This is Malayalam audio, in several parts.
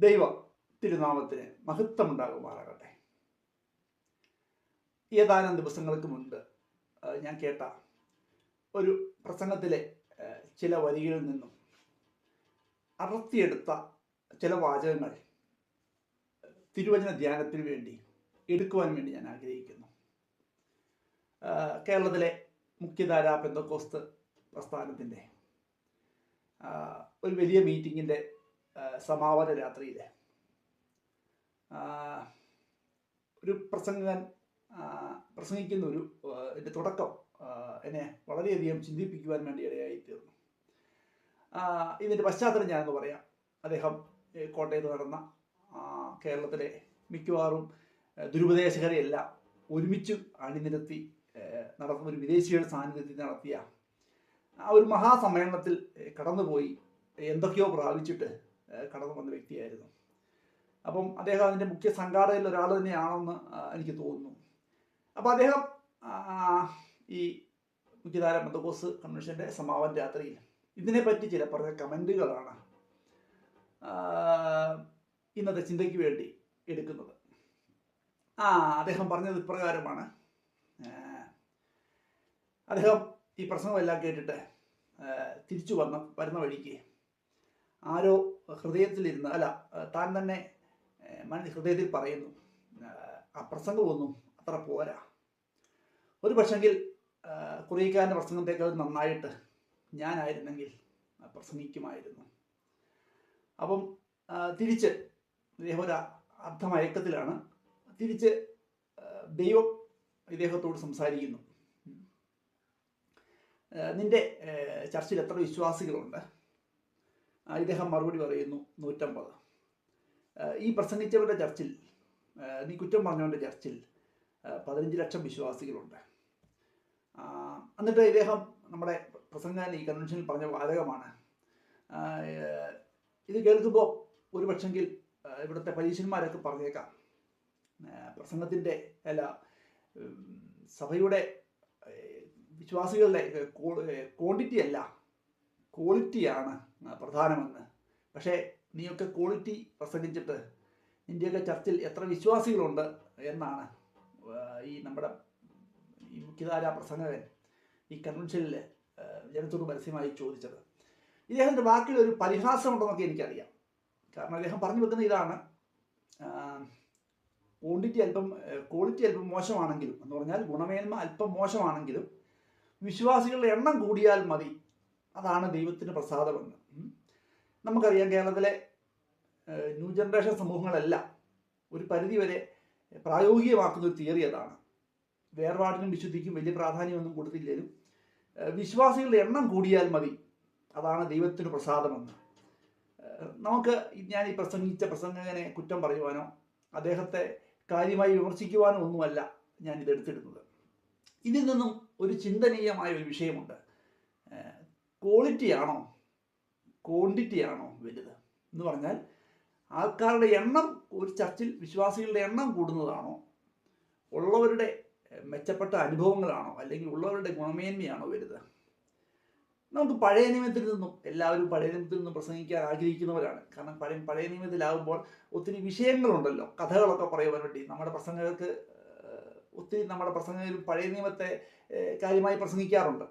ദൈവ തിരുനാമത്തിന് മഹത്വമുണ്ടാകുമാറാകട്ടെ. ഏതാനും ദിവസങ്ങൾക്ക് മുൻപ് ഞാൻ കേട്ട ഒരു പ്രസംഗത്തിലെ ചില വരികളിൽ നിന്നും അടർത്തിയെടുത്ത ചില വാചകങ്ങൾ തിരുവചന ധ്യാനത്തിന് വേണ്ടി എടുക്കുവാൻ വേണ്ടി ഞാൻ ആഗ്രഹിക്കുന്നു. കേരളത്തിലെ മുഖ്യധാര പെന്തക്കോസ്ത് പ്രസ്ഥാനത്തിൻ്റെ ഒരു വലിയ മീറ്റിങ്ങിൻ്റെ സമാപന രാത്രിയിൽ ഒരു പ്രസംഗകൻ പ്രസംഗിക്കുന്ന എൻ്റെ തുടക്കം എന്നെ വളരെയധികം ചിന്തിപ്പിക്കുവാൻ വേണ്ടി ഇടയായിത്തീർന്നു. ഇതിൻ്റെ പശ്ചാത്തലം ഞാനെന്ന് പറയാം. അദ്ദേഹം കോട്ടയത്ത് നടന്ന കേരളത്തിലെ മിക്കവാറും ദുരുപദേശകരെയെല്ലാം ഒരുമിച്ച് അണിനിരത്തി നടത്തുന്ന ഒരു വിദേശിയുടെ സാന്നിധ്യത്തിൽ നടത്തിയ ആ ഒരു മഹാസമ്മേളനത്തിൽ കടന്നുപോയി എന്തൊക്കെയോ പ്രാപിച്ചിട്ട് കടന്നു വന്ന വ്യക്തിയായിരുന്നു. അപ്പം അദ്ദേഹം അതിൻ്റെ മുഖ്യ സംഘാടകരിൽ ഒരാൾ തന്നെയാണെന്ന് എനിക്ക് തോന്നുന്നു. അപ്പം അദ്ദേഹം ഈ മുഖ്യധാര പെന്തക്കോസ്ത് കൺവെൻഷൻ്റെ സമാപന രാത്രിയിൽ ഇതിനെപ്പറ്റി ചില പറഞ്ഞ കമൻറ്റുകളാണ് ഇന്നത്തെ ചിന്തയ്ക്ക് വേണ്ടി എടുക്കുന്നത്. അദ്ദേഹം പറഞ്ഞത് ഇപ്രകാരമാണ്. അദ്ദേഹം ഈ പ്രസംഗമെല്ലാം കേട്ടിട്ട് തിരിച്ചു വരുന്ന വഴിക്ക് ആരോ ഹൃദയത്തിലിരുന്ന് താൻ തന്നെ ഹൃദയത്തിൽ പറയുന്നു, ആ പ്രസംഗമൊന്നും അത്ര പോരാ, ഒരു പക്ഷെങ്കിൽ കുറേക്കാരൻ്റെ പ്രസംഗത്തേക്കാൾ നന്നായിട്ട് ഞാനായിരുന്നെങ്കിൽ പ്രസംഗിക്കുമായിരുന്നു. അപ്പം തിരിച്ച് ഇദ്ദേഹം ഒരു അർദ്ധമയക്കത്തിലാണ്. തിരിച്ച് ദൈവം ഇദ്ദേഹത്തോട് സംസാരിക്കുന്നു. നിന്റെ ചർച്ചിൽ എത്ര വിശ്വാസികളുണ്ട്? ഇദ്ദേഹം മറുപടി പറയുന്നു, 150. ഈ പ്രസംഗിച്ചവരുടെ ചർച്ചിൽ, നീ കുറ്റം പറഞ്ഞവൻ്റെ ചർച്ചിൽ 15 ലക്ഷം വിശ്വാസികളുണ്ട്. എന്നിട്ട് ഇദ്ദേഹം നമ്മുടെ പ്രസംഗം ഈ കൺവെൻഷനിൽ പറഞ്ഞ വാചകമാണ്. ഇത് കേൾക്കുമ്പോൾ ഒരു പക്ഷെങ്കിൽ ഇവിടുത്തെ പരീക്ഷന്മാരൊക്കെ പറഞ്ഞേക്കാം, പ്രസംഗത്തിൻ്റെ സഭയുടെ വിശ്വാസികളുടെ ക്വാണ്ടിറ്റി അല്ല ക്വാളിറ്റിയാണ് പ്രധാനമെന്ന്. പക്ഷേ നീയൊക്കെ ക്വാളിറ്റി പ്രസംഗിച്ചിട്ട് നിൻ്റെയൊക്കെ ചർച്ചിൽ എത്ര വിശ്വാസികളുണ്ട് എന്നാണ് നമ്മുടെ ഈ മുഖ്യധാര പ്രസംഗകൻ ഈ കൺവെൻഷനിൽ ജനത്തോട് പരസ്യമായി ചോദിച്ചത്. ഇദ്ദേഹത്തിൻ്റെ വാക്കിൽ ഒരു പരിഹാസമുണ്ടെന്നൊക്കെ എനിക്കറിയാം. കാരണം അദ്ദേഹം പറഞ്ഞു വെക്കുന്ന ഇതാണ്, ക്വാളിറ്റി അല്പം മോശമാണെങ്കിലും, എന്ന് പറഞ്ഞാൽ ഗുണമേന്മ അല്പം മോശമാണെങ്കിലും വിശ്വാസികളുടെ എണ്ണം കൂടിയാൽ മതി, അതാണ് ദൈവത്തിന് പ്രസാദമെന്ന്. നമുക്കറിയാം, കേരളത്തിലെ ന്യൂ ജനറേഷൻ സമൂഹങ്ങളെല്ലാം ഒരു പരിധിവരെ പ്രായോഗികമാക്കുന്ന ഒരു തിയറി അതാണ്. വേർപാടിനും വിശുദ്ധിക്കും വലിയ പ്രാധാന്യമൊന്നും കൊടുത്തില്ലെങ്കിലും വിശ്വാസികളുടെ എണ്ണം കൂടിയാൽ മതി, അതാണ് ദൈവത്തിന് പ്രസാദമെന്ന്. നമുക്ക് ഞാൻ ഈ പ്രസംഗിച്ച പ്രസംഗകനെ കുറ്റം പറയുവാനോ അദ്ദേഹത്തെ കാര്യമായി വിമർശിക്കുവാനോ ഒന്നുമല്ല ഞാൻ ഇതെടുത്തിടുന്നത്. ഇതിൽ നിന്നും ഒരു ചിന്തനീയമായ ഒരു വിഷയമുണ്ട്. ക്വാളിറ്റിയാണോ ക്വാണ്ടിറ്റിയാണോ വലുത് എന്ന് പറഞ്ഞാൽ, ആൾക്കാരുടെ എണ്ണം, ഒരു ചർച്ചിൽ വിശ്വാസികളുടെ എണ്ണം കൂടുന്നതാണോ, ഉള്ളവരുടെ മെച്ചപ്പെട്ട അനുഭവങ്ങളാണോ, അല്ലെങ്കിൽ ഉള്ളവരുടെ ഗുണമേന്മയാണോ വലുത്? നമുക്ക് പഴയ നിയമത്തിൽ നിന്നും, എല്ലാവരും പഴയ നിയമത്തിൽ നിന്നും പ്രസംഗിക്കാൻ ആഗ്രഹിക്കുന്നവരാണ്. കാരണം പഴയ നിയമത്തിലാകുമ്പോൾ ഒത്തിരി വിഷയങ്ങളുണ്ടല്ലോ, കഥകളൊക്കെ പറയുവാൻ വേണ്ടി നമ്മുടെ പ്രസംഗകർക്ക് നമ്മുടെ പ്രസംഗകരും പഴയ നിയമത്തെ കാര്യമായി പ്രസംഗിക്കാറുണ്ട്.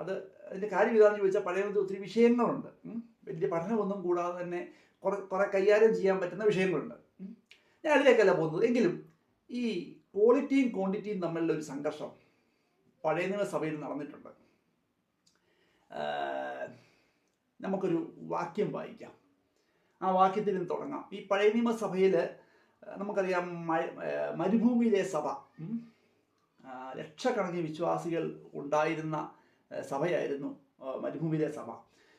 അതിൻ്റെ കാര്യം ഇതാണെന്ന് ചോദിച്ചാൽ, പഴയ നിയമത്തിൽ ഒത്തിരി വിഷയങ്ങളുണ്ട്. വലിയ പഠനമൊന്നും കൂടാതെ തന്നെ കുറെ കൈകാര്യം ചെയ്യാൻ പറ്റുന്ന വിഷയങ്ങളുണ്ട്. ഞാൻ അതിലേക്കല്ല പോകുന്നത്. എങ്കിലും ഈ ക്വാളിറ്റിയും ക്വാണ്ടിറ്റിയും തമ്മിലുള്ള ഒരു സംഘർഷം പഴയ നിയമസഭയിൽ നടന്നിട്ടുണ്ട്. നമുക്കൊരു വാക്യം വായിക്കാം, ആ വാക്യത്തിൽ നിന്ന് തുടങ്ങാം. ഈ പഴയ നിയമസഭയിൽ നമുക്കറിയാം, മരുഭൂമിയിലെ സഭ, ലക്ഷക്കണക്കിന് വിശ്വാസികൾ ഉണ്ടായിരുന്ന സഭയായിരുന്നു മരുഭൂമിയിലെ സഭ.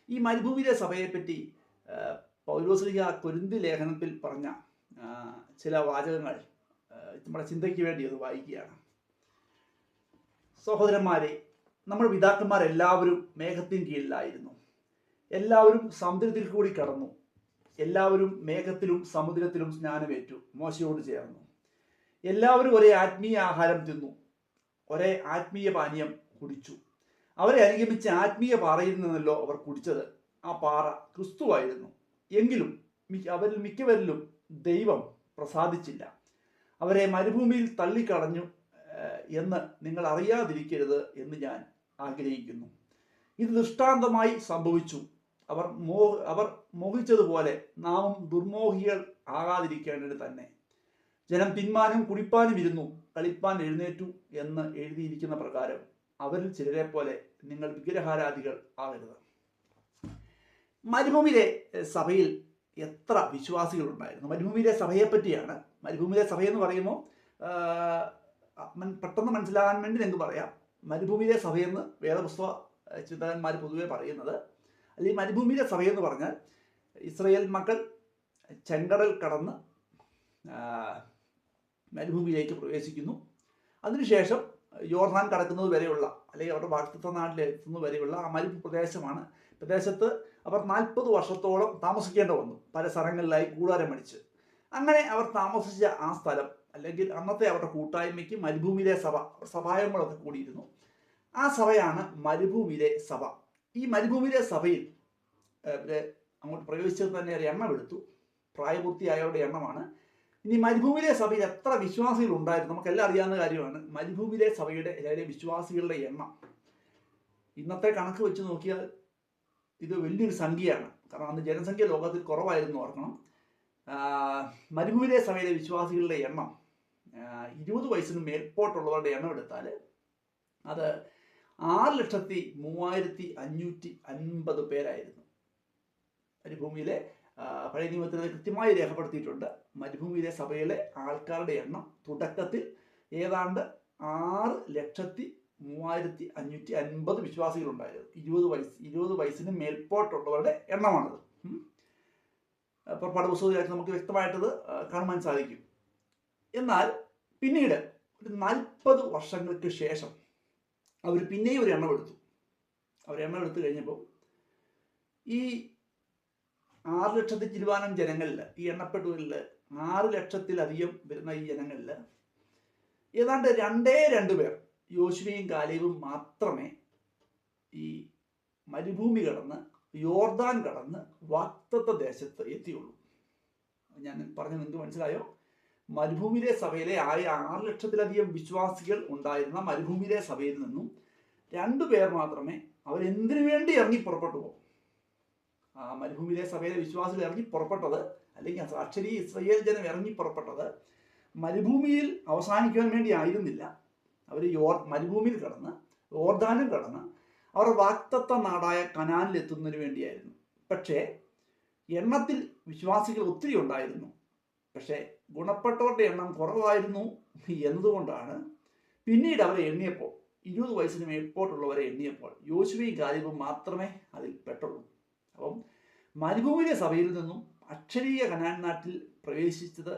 ഈ മരുഭൂമിയിലെ സഭയെപ്പറ്റി പൗലോസ്ലീഹ കൊരിന്തി ലേഖനത്തിൽ പറഞ്ഞ ചില വാചകങ്ങൾ നമ്മുടെ ചിന്തയ്ക്ക് വേണ്ടി അത് വായിക്കുകയാണ്. സഹോദരന്മാരെ, നമ്മുടെ പിതാക്കന്മാരെല്ലാവരും മേഘത്തിന് കീഴിലായിരുന്നു. എല്ലാവരും സമുദ്രത്തിൽ കൂടി കടന്നു. എല്ലാവരും മേഘത്തിലും സമുദ്രത്തിലും സ്നാനമേറ്റു, മോശയോട് ചേർന്നു. എല്ലാവരും ഒരേ ആത്മീയ ആഹാരം തിന്നു, ഒരേ ആത്മീയ പാനീയം കുടിച്ചു. അവരെ അനുഗമിച്ച ആത്മീയ പാറയിൽ നിന്നല്ലോ അവർ കുടിച്ചത്. ആ പാറ ക്രിസ്തുവായിരുന്നു. എങ്കിലും അവരിൽ മിക്കവരിലും ദൈവം പ്രസാദിച്ചില്ല. അവരെ മരുഭൂമിയിൽ തള്ളിക്കളഞ്ഞു എന്ന് നിങ്ങൾ അറിയാതിരിക്കരുത് എന്ന് ഞാൻ ആഗ്രഹിക്കുന്നു. ഇത് ദൃഷ്ടാന്തമായി സംഭവിച്ചു. അവർ മോഹിച്ചതുപോലെ നാമും ദുർമോഹികൾ ആകാതിരിക്കേണ്ടത് തന്നെ. ജനം തിന്മാനും കുടിപ്പാനും ഇരുന്നു, കളിപ്പാൻ എഴുന്നേറ്റു എന്ന് എഴുതിയിരിക്കുന്ന പ്രകാരം അവരിൽ ചിലരെ പോലെ നിങ്ങൾ വിഗ്രഹാരാധികൾ ആകരുത്. മരുഭൂമിയിലെ സഭയിൽ എത്ര വിശ്വാസികളുണ്ടായിരുന്നു? മരുഭൂമിയിലെ സഭയെ പറ്റിയാണ്. മരുഭൂമിയിലെ സഭയെന്ന് പറയുമ്പോൾ പെട്ടെന്ന് മനസ്സിലാകാൻ വേണ്ടി നിങ്ങൾക്ക് പറയാം, മരുഭൂമിയിലെ സഭയെന്ന് വേദപുസ്തക ചിന്തകന്മാർ പൊതുവെ പറയുന്നത്, അല്ലെങ്കിൽ മരുഭൂമിയിലെ സഭയെന്ന് പറഞ്ഞാൽ ഇസ്രായേൽ മക്കൾ ചെങ്കടൽ കടന്ന് മരുഭൂമിയിലേക്ക് പ്രവേശിക്കുന്നു. അതിനുശേഷം യോർദാൻ കടക്കുന്നത് വരെയുള്ള, അല്ലെങ്കിൽ അവരുടെ വാഗ്ദത്ത നാട്ടിലെത്തുന്നത് വരെയുള്ള ആ മരുപ്രദേശമാണ്. പ്രദേശത്ത് അവർ 40 വർഷത്തോളം താമസിക്കേണ്ടി വന്നു, പല സ്ഥലങ്ങളിലായി കൂടാരമടിച്ച്. അങ്ങനെ അവർ താമസിച്ച ആ സ്ഥലം, അല്ലെങ്കിൽ അന്നത്തെ അവരുടെ കൂട്ടായ്മയ്ക്ക് മരുഭൂമിയിലെ സഭായങ്ങളൊക്കെ കൂടിയിരുന്നു. ആ സഭയാണ് മരുഭൂമിയിലെ സഭ. ഈ മരുഭൂമിയിലെ സഭയിൽ അങ്ങോട്ട് പ്രവേശിച്ചത് തന്നെ ഒരു എണ്ണമെടുത്തു, പ്രായപൂർത്തിയായവരുടെ എണ്ണമാണ്. ഇനി മരുഭൂമിയിലെ സഭയിൽ എത്ര വിശ്വാസികൾ ഉണ്ടായിരുന്നു? നമുക്കെല്ലാം അറിയാവുന്ന കാര്യമാണ്. മരുഭൂമിയിലെ സഭയുടെ വിശ്വാസികളുടെ എണ്ണം ഇന്നത്തെ കണക്ക് വെച്ച് നോക്കിയാൽ ഇത് വലിയൊരു സംഖ്യയാണ്. കാരണം അന്ന് ജനസംഖ്യ ലോകത്തിൽ കുറവായിരുന്നു, ഓർക്കണം. മരുഭൂമിയിലെ സഭയിലെ വിശ്വാസികളുടെ എണ്ണം 20 വയസ്സിന് മേൽപോട്ടുള്ളവരുടെ എണ്ണം എടുത്താൽ അത് 6,35,550 പേരായിരുന്നു. മരുഭൂമിയിലെ പഴയ നിയമത്തിൽ കൃത്യമായി രേഖപ്പെടുത്തിയിട്ടുണ്ട്. മരുഭൂമിയിലെ സഭയിലെ ആൾക്കാരുടെ എണ്ണം തുടക്കത്തിൽ ഏതാണ്ട് 6,35,550 വിശ്വാസികളുണ്ടായിരുന്നു. 20 വയസ്സിന് മേൽപോട്ടുള്ളവരുടെ എണ്ണമാണത്. പുറപ്പാട് പുസ്തകത്തിൽ നമുക്ക് വ്യക്തമായിട്ടത് കാണുവാൻ സാധിക്കും. എന്നാൽ പിന്നീട് ഒരു 40 വർഷങ്ങൾക്ക് ശേഷം അവർ പിന്നെയും ഒരു എണ്ണമെടുത്തു. അവർ എണ്ണമെടുത്തു കഴിഞ്ഞപ്പോൾ ഈ 6,00,000 ജനങ്ങളിൽ, ഈ എണ്ണപ്പെട്ടവരിൽ 6,00,000-ലധികം വരുന്ന ഈ ജനങ്ങളിൽ ഏതാണ്ട് 2 പേർ, യോശുവയും കാലേബും മാത്രമേ ഈ മരുഭൂമി കടന്ന് യോർദാൻ കടന്ന് വാഗ്ദത്ത ദേശത്ത് എത്തിയുള്ളൂ. ഞാൻ പറഞ്ഞത് നിങ്ങൾക്ക് മനസ്സിലായോ? മരുഭൂമിയിലെ സഭയിലെ 6,00,000-ലധികം വിശ്വാസികൾ ഉണ്ടായിരുന്ന മരുഭൂമിയിലെ സഭയിൽ നിന്നും 2 പേർ മാത്രമേ അവരെന്തിനു വേണ്ടി ഇറങ്ങി പുറപ്പെട്ടു പോകും. ആ മരുഭൂമിയിലെ സഭയിലെ വിശ്വാസികൾ ഇറങ്ങി പുറപ്പെട്ടത്, അല്ലെങ്കിൽ അക്ഷരീയ ഇസ്രായേൽ ജനം ഇറങ്ങി പുറപ്പെട്ടത് മരുഭൂമിയിൽ അവസാനിക്കുവാൻ വേണ്ടി ആയിരുന്നില്ല. അവർ മരുഭൂമിയിൽ കടന്ന് യോർദാനും കടന്ന് അവർ വാഗ്ദത്ത നാടായ കനാനിലെത്തുന്നതിന് വേണ്ടിയായിരുന്നു. പക്ഷേ എണ്ണത്തിൽ വിശ്വാസികൾ ഒത്തിരി ഉണ്ടായിരുന്നു, പക്ഷേ ഗുണപ്പെട്ടവരുടെ എണ്ണം കുറവായിരുന്നു എന്നതുകൊണ്ടാണ് പിന്നീട് അവരെ എണ്ണിയപ്പോൾ, 20 വയസ്സിന് മേൽപോട്ടുള്ളവരെ എണ്ണിയപ്പോൾ യോശുവയും കാലേബും മാത്രമേ അതിൽ പെട്ടുള്ളൂ. അപ്പം മരുഭൂമിയിലെ സഭയിൽ നിന്നും അക്ഷരീയ കനാൻ നാട്ടിൽ പ്രവേശിച്ചത്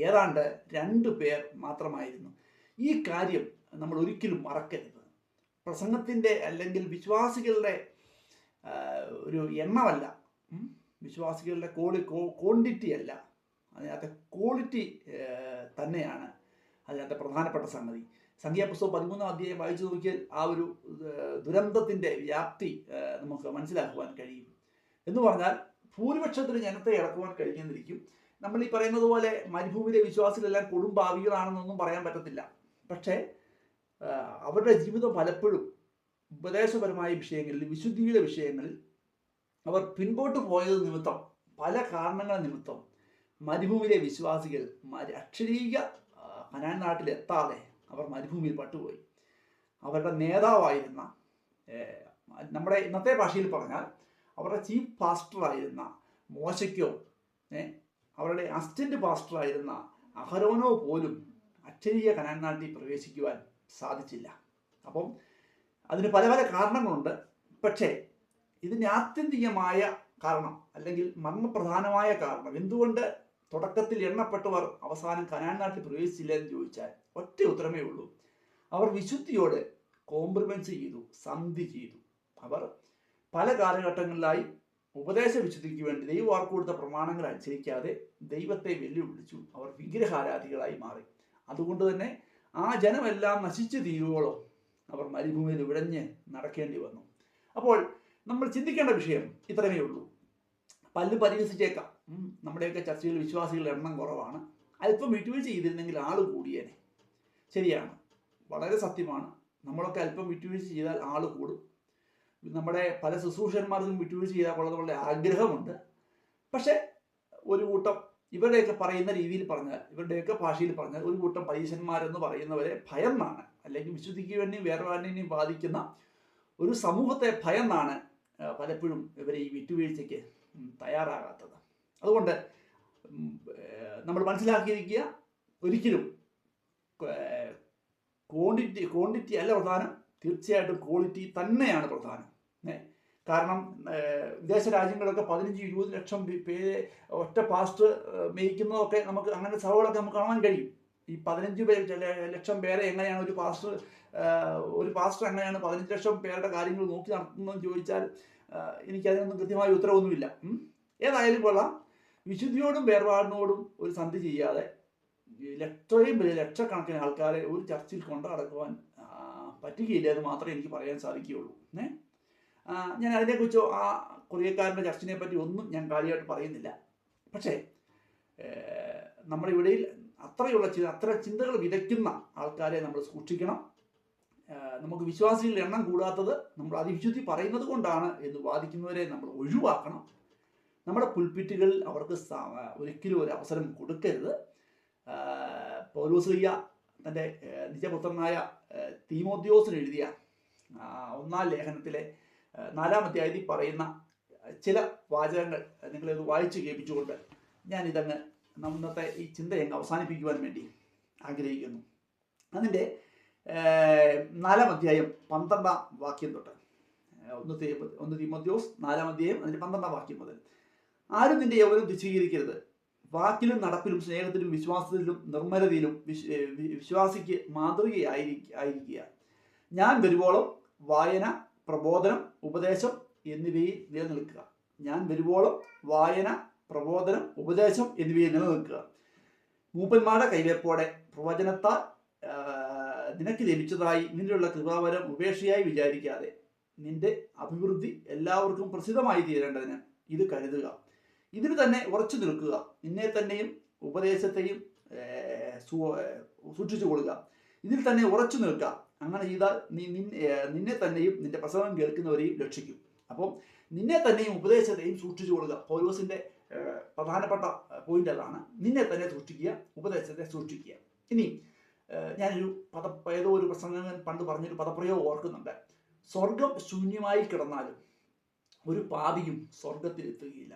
ഏതാണ്ട് 2 പേർ മാത്രമായിരുന്നു. ഈ കാര്യം നമ്മൾ ഒരിക്കലും മറക്കരുത്. പ്രസംഗത്തിൻ്റെ അല്ലെങ്കിൽ വിശ്വാസികളുടെ ഒരു എണ്ണമല്ല, വിശ്വാസികളുടെ ക്വാണ്ടിറ്റി അല്ല, അതിനകത്തെ ക്വാളിറ്റി തന്നെയാണ് അതിനകത്തെ പ്രധാനപ്പെട്ട സംഗതി. സംഖ്യാപുസ്തകം 13-ാം അധ്യായം വായിച്ചു നോക്കിയാൽ ആ ഒരു ദുരന്തത്തിൻ്റെ വ്യാപ്തി നമുക്ക് മനസ്സിലാക്കുവാൻ കഴിയും. എന്ന് പറഞ്ഞാൽ ഭൂരിപക്ഷത്തിന് ജനത്തെ ഇറക്കുവാൻ കഴിഞ്ഞെന്നിരിക്കും. നമ്മൾ ഈ പറയുന്നത് പോലെ മരുഭൂമിയിലെ വിശ്വാസികളെല്ലാം കൊടുംപാവികളാണെന്നൊന്നും പറയാൻ പറ്റത്തില്ല. പക്ഷേ അവരുടെ ജീവിതം പലപ്പോഴും ഉപദേശപരമായ വിഷയങ്ങളിൽ, വിശുദ്ധിയുടെ വിഷയങ്ങളിൽ അവർ പിൻപോട്ട് പോയത് നിമിത്തം, പല കാരണങ്ങൾ നിമിത്തം മരുഭൂമിയിലെ വിശ്വാസികൾ അക്ഷരീയ കനാൻ നാട്ടിലെത്താതെ അവർ മരുഭൂമിയിൽ പട്ടുപോയി. അവരുടെ നേതാവായിരുന്ന, നമ്മുടെ ഇന്നത്തെ ഭാഷയിൽ പറഞ്ഞാൽ അവരുടെ ചീഫ് പാസ്റ്ററായിരുന്ന മോശയ്ക്കോ അവരുടെ അസിസ്റ്റന്റ് പാസ്റ്ററായിരുന്ന അഹരോനോ പോലും അക്ഷരീയ കനാൻ നാട്ടിൽ പ്രവേശിക്കുവാൻ സാധിച്ചില്ല. അപ്പം അതിന് പല പല കാരണങ്ങളുണ്ട്. പക്ഷേ ഇതിന് ആത്യന്തികമായ കാരണം, അല്ലെങ്കിൽ മർമ്മപ്രധാനമായ കാരണം, എന്തുകൊണ്ട് തുടക്കത്തിൽ എണ്ണപ്പെട്ടവർ അവസാനം കനാൻ നാട്ടിൽ പ്രവേശിച്ചില്ല എന്ന് ചോദിച്ചാൽ ഒറ്റ ഉത്തരമേ ഉള്ളൂ. അവർ വിശുദ്ധിയോട് കോംപ്രമൈസ് ചെയ്തു, സന്ധി ചെയ്തു. അവർ പല കാലഘട്ടങ്ങളിലായി ഉപദേശ വിശുദ്ധിക്ക് വേണ്ടി ദൈവവാർക്ക് കൊടുത്ത പ്രമാണങ്ങൾ അനുസരിക്കാതെ ദൈവത്തെ വെല്ലുവിളിച്ചു. അവർ വിഗ്രഹാരാധികളായി മാറി. അതുകൊണ്ട് തന്നെ ആ ജനമെല്ലാം നശിച്ചു തീരുവോളം അവർ മരുഭൂമിയിൽ ഉഴഞ്ഞ് നടക്കേണ്ടി വന്നു. അപ്പോൾ നമ്മൾ ചിന്തിക്കേണ്ട വിഷയം ഇത്രമേ ഉള്ളൂ. പല്ല് പരിഹസിച്ചേക്കാം. നമ്മുടെയൊക്കെ ചർച്ചയിൽ വിശ്വാസികളുടെ എണ്ണം കുറവാണ്, അല്പം വിട്ടുവീഴ്ച ചെയ്തിരുന്നെങ്കിൽ ആൾ കൂടിയേനെ. ശരിയാണ്, വളരെ സത്യമാണ്. നമ്മളൊക്കെ അല്പം വിട്ടുവീഴ്ച ചെയ്താൽ ആൾ കൂടും. നമ്മുടെ പല ശുശ്രൂഷന്മാർക്കും വിട്ടുവീഴ്ച ചെയ്താൽ കൊള്ളാനുള്ള ആഗ്രഹമുണ്ട്. പക്ഷെ ഒരു കൂട്ടം ഇവരുടെയൊക്കെ പറയുന്ന രീതിയിൽ പറഞ്ഞാൽ, ഇവരുടെയൊക്കെ ഭാഷയിൽ പറഞ്ഞാൽ, ഒരു കൂട്ടം പരീശന്മാരെന്ന് പറയുന്നവരെ ഭയന്നാണ്, അല്ലെങ്കിൽ വിശുദ്ധിക്ക് വേണ്ടിയും വേർപാടിനെയും ബാധിക്കുന്ന ഒരു സമൂഹത്തെ ഭയന്നാണ് പലപ്പോഴും ഇവർ ഈ വിട്ടുവീഴ്ചയ്ക്ക് തയ്യാറാകാത്തത്. അതുകൊണ്ട് നമ്മൾ മനസ്സിലാക്കിയിരിക്കുക, ഒരിക്കലും ക്വാണ്ടിറ്റി അല്ല പ്രധാനം, തീർച്ചയായിട്ടും ക്വാളിറ്റി തന്നെയാണ് പ്രധാനം. കാരണം വിദേശ രാജ്യങ്ങളൊക്കെ 15-20 ലക്ഷം പേരെ ഒറ്റ പാസ്റ്റ് മേയിക്കുന്നതൊക്കെ നമുക്ക്, അങ്ങനെ സഭകളൊക്കെ നമുക്ക് കാണാൻ കഴിയും. ഈ 15 ലക്ഷം പേരെ എങ്ങനെയാണ് ഒരു പാസ്റ്റർ എങ്ങനെയാണ് 15 ലക്ഷം പേരുടെ കാര്യങ്ങൾ നോക്കി നടത്തുന്നതെന്ന് ചോദിച്ചാൽ എനിക്കതിനൊന്നും കൃത്യമായ ഉത്തരവൊന്നുമില്ല. ഏതായാലും കൊള്ളാം, വിശുദ്ധിയോടും വേർപാടിനോടും ഒരു സന്ധി ചെയ്യാതെ ഇത്രയും വലിയ ലക്ഷക്കണക്കിന് ആൾക്കാരെ ഒരു ചർച്ചിൽ കൊണ്ടു നടക്കുവാൻ പറ്റുകയില്ല എന്ന് മാത്രമേ എനിക്ക് പറയാൻ സാധിക്കുകയുള്ളൂ. ഞാൻ അതിനെക്കുറിച്ചോ ആ കൊറിയക്കാരൻ്റെ ചർച്ചിനെ പറ്റി ഒന്നും ഞാൻ കാര്യമായിട്ട് പറയുന്നില്ല. പക്ഷേ നമ്മുടെ ഇവിടെയിൽ അത്ര ചിന്തകൾ വിതയ്ക്കുന്ന ആൾക്കാരെ നമ്മൾ സൂക്ഷിക്കണം. നമുക്ക് വിശ്വാസികളുടെ എണ്ണം കൂടാത്തത് നമ്മൾ അതിവിശുദ്ധി പറയുന്നത് കൊണ്ടാണ് എന്ന് വാദിക്കുന്നവരെ നമ്മൾ ഒഴിവാക്കണം. നമ്മുടെ പുൽപ്പിറ്റുകളിൽ അവർക്ക് ഒരിക്കലും ഒരു അവസരം കൊടുക്കരുത്. പൗലോസ് തൻ്റെ നിജപുത്രനായ തീമോഥെയോസിന് എഴുതിയ 1-ാം ലേഖനത്തിലെ 4-ാം അധ്യായത്തിൽ പറയുന്ന ചില വാചകങ്ങൾ നിങ്ങളിത് വായിച്ച് കേൾപ്പിച്ചുകൊണ്ട് ഞാൻ ഇന്നത്തെ ഈ ചിന്തയങ്ങ് അവസാനിപ്പിക്കുവാൻ വേണ്ടി ആഗ്രഹിക്കുന്നു. അതിൻ്റെ 4-ാം അധ്യായം 12-ാം വാക്യം തൊട്ട്, 1 തീമോഥെയോസ് 4-ാം അധ്യായം അതിൻ്റെ 12-ാം വാക്യം മുതൽ, ആരും നിന്റെ യൗവനം തുച്ഛീകരിക്കരുത്. വാക്കിലും നടപ്പിലും സ്നേഹത്തിലും വിശ്വാസത്തിലും നിർമ്മലതയിലും വിശ്വാസിക്ക് മാതൃകയായിരിക്കുക. ഞാൻ വരുവോളം വായന, പ്രബോധനം, ഉപദേശം എന്നിവയിൽ നിലനിൽക്കുക. മൂപ്പന്മാരുടെ കൈവെപ്പോടെ പ്രവചനത്താൽ നിനക്ക് ലഭിച്ചതായി നിന്റെയുള്ള കൃപാവരം ഉപേക്ഷയായി വിചാരിക്കാതെ നിന്റെ അഭിവൃദ്ധി എല്ലാവർക്കും പ്രസിദ്ധമായി തീരേണ്ടതിന് ഇത് കരുതുക. ഇതിന് തന്നെ ഉറച്ചു നിൽക്കുക. നിന്നെ തന്നെയും ഉപദേശത്തെയും സൂക്ഷിച്ചു കൊള്ളുക. ഇതിൽ തന്നെ ഉറച്ചു നിൽക്കുക. അങ്ങനെ ചെയ്താൽ നിന്നെ തന്നെയും നിന്റെ പ്രസംഗം കേൾക്കുന്നവരെയും രക്ഷിക്കും. അപ്പം നിന്നെ തന്നെയും ഉപദേശത്തെയും സൂക്ഷിച്ചു കൊള്ളുക. പൗലോസിന്റെ പ്രധാനപ്പെട്ട പോയിന്റ് അതാണ്. നിന്നെ തന്നെ സൂക്ഷിക്കുക, ഉപദേശത്തെ സൂക്ഷിക്കുക. ഇനി ഞാനൊരു ഏതോ ഒരു പ്രസംഗം പണ്ട് പറഞ്ഞൊരു പദപ്രയോഗം ഓർക്കുന്നുണ്ട്. സ്വർഗം ശൂന്യമായി കിടന്നാലും ഒരു പാപിയും സ്വർഗത്തിൽ എത്തുകയില്ല.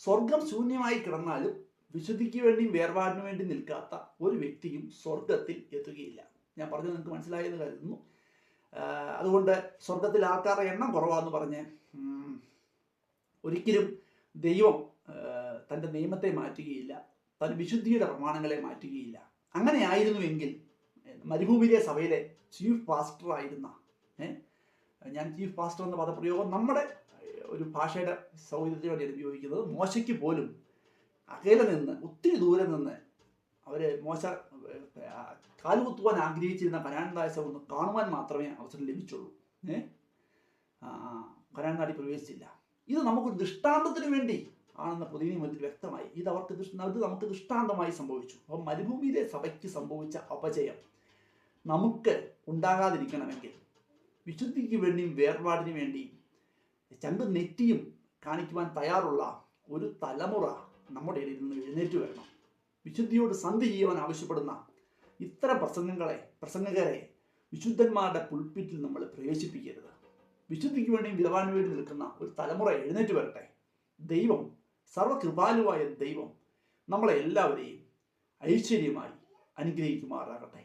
സ്വർഗം ശൂന്യമായി കിടന്നാലും വിശുദ്ധിക്ക് വേണ്ടിയും വേർപാടിനു വേണ്ടി നിൽക്കാത്ത ഒരു വ്യക്തിയും സ്വർഗത്തിൽ എത്തുകയില്ല. ഞാൻ പറഞ്ഞത് നിങ്ങൾക്ക് മനസ്സിലായെന്ന് കരുതുന്നു. അതുകൊണ്ട് സ്വർഗത്തിൽ ആൾക്കാരുടെ എണ്ണം കുറവാന്ന് പറഞ്ഞ് ഒരിക്കലും ദൈവം തൻ്റെ നിയമത്തെ മാറ്റുകയില്ല, തൻ്റെ വിശുദ്ധിയുടെ പ്രമാണങ്ങളെ മാറ്റുകയില്ല. അങ്ങനെ ആയിരുന്നുവെങ്കിൽ മരുഭൂമിയിലെ സഭയിലെ ചീഫ് പാസ്റ്റർ ആയിരുന്ന, ഞാൻ ചീഫ് പാസ്റ്റർ എന്ന പദപ്രയോഗം നമ്മുടെ ഒരു ഭാഷയുടെ സൗകര്യത്തിന് വേണ്ടിയാണ് ഉപയോഗിക്കുന്നത്, മോശയ്ക്ക് പോലും അകലെ നിന്ന്, ഒത്തിരി ദൂരെ നിന്ന് മോശ കാലുകുത്തുവാൻ ആഗ്രഹിച്ചിരുന്ന കനാൻ ദേശം ഒന്ന് കാണുവാൻ മാത്രമേ അവസരം ലഭിച്ചുള്ളൂ. കനാൻ നാട്ടിൽ പ്രവേശിച്ചില്ല. ഇത് നമുക്കൊരു ദൃഷ്ടാന്തത്തിന് വേണ്ടി ആണെന്ന് പുതിയ നിയമത്തിൽ വ്യക്തമായി. ഇത് നമുക്ക് ദൃഷ്ടാന്തമായി സംഭവിച്ചു. അപ്പം മരുഭൂമിയിലെ സഭയ്ക്ക് സംഭവിച്ച അപജയം നമുക്ക് ഉണ്ടാകാതിരിക്കണമെങ്കിൽ വിശുദ്ധിക്ക് വേണ്ടിയും വേർപാടിന് വേണ്ടിയും ചങ്കും നെറ്റിയും കാണിക്കുവാൻ തയ്യാറുള്ള ഒരു തലമുറ നമ്മുടെ ഇടയിൽ നിന്ന് എഴുന്നേറ്റ് വരണം. വിശുദ്ധിയോട് സന്ധി ചെയ്യുവാൻ ആവശ്യപ്പെടുന്ന ഇത്തരം പ്രസംഗകരെ വിശുദ്ധന്മാരുടെ പുൽപ്പിറ്റിൽ നമ്മൾ പ്രവേശിപ്പിക്കരുത്. വിശുദ്ധിക്ക് വേണ്ടിയും വിലവാന് വേണ്ടി നിൽക്കുന്ന ഒരു തലമുറ എഴുന്നേറ്റ് വരട്ടെ. ദൈവം, സർവകൃപാലുവായ ദൈവം നമ്മളെ എല്ലാവരെയും ഐശ്വര്യമായി അനുഗ്രഹിക്കുമാറാകട്ടെ.